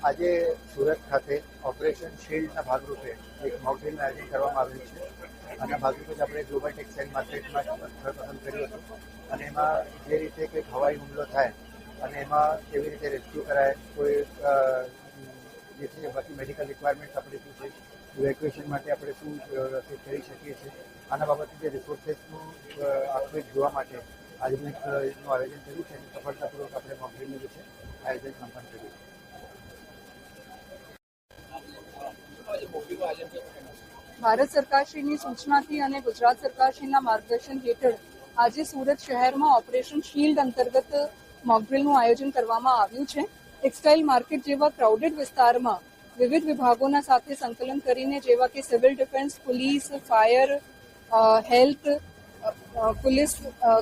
આજે સુરત ખાતે ઓપરેશન શિલ્ડના ભાગરૂપે એક મોકડ્રીલનું આયોજન કરવામાં આવ્યું છે. આના ભાગરૂપે આપણે ગ્લોબલ ટેક્સટાઇલ માર્કેટમાં સ્થળ પસંદ કર્યું હતું અને એમાં જે રીતે કંઈક હવાઈ હુમલો થાય અને એમાં કેવી રીતે રેસ્ક્યુ કરાય, કોઈ જે છે બાકી મેડિકલ રિક્વાયરમેન્ટ આપણે શું છે, ઇવેક્યુએશન માટે આપણે શું વ્યવસ્થિત કરી શકીએ છીએ, આના બાબતે જે રિસોર્સેસનું આખું એક જોવા માટે આજનું એનું આયોજન કર્યું છે અને સફળતાપૂર્વક આપણે મોકડ્રીલનું જે છે આયોજન સંપન્ન કર્યું છે. ભારત સરકારશ્રીની સૂચનાથી અને ગુજરાત સરકારશ્રીના માર્ગદર્શન હેઠળ આજે સુરત શહેરમાં ઓપરેશન શિલ્ડ અંતર્ગત મોકડ્રીલનું આયોજન કરવામાં આવ્યું છે. ટેક્સટાઇલ માર્કેટ જેવા ક્રાઉડેડ વિસ્તારમાં વિવિધ વિભાગોના સાથે સંકલન કરીને જેવા કે civil defence, police, fire, health, police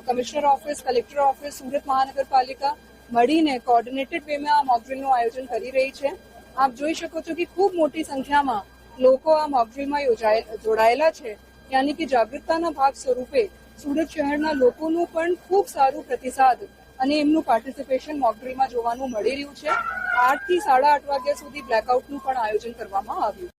commissioner office, collector office, Surat મહાનગરપાલિકા મળીને કોઓર્ડિનેટેડ વેમાં આ મોકડ્રીલનું આયોજન કરી રહી છે. આપ જોઈ શકો છો કે ખૂબ મોટી સંખ્યામાં લોકો આ મોકડ્રીલમાં જોડાયેલા છે. યાની કે જાગૃતતાના ભાગ સ્વરૂપે સુરત શહેરના લોકોનું પણ ખૂબ સારું પ્રતિસાદ અને એમનું પાર્ટિસિપેશન મોકડ્રીલમાં જોવાનું મળી રહ્યું છે. 8 થી 8:30 વાગ્યા સુધી બ્લેકઆઉટનું પણ આયોજન કરવામાં આવ્યું.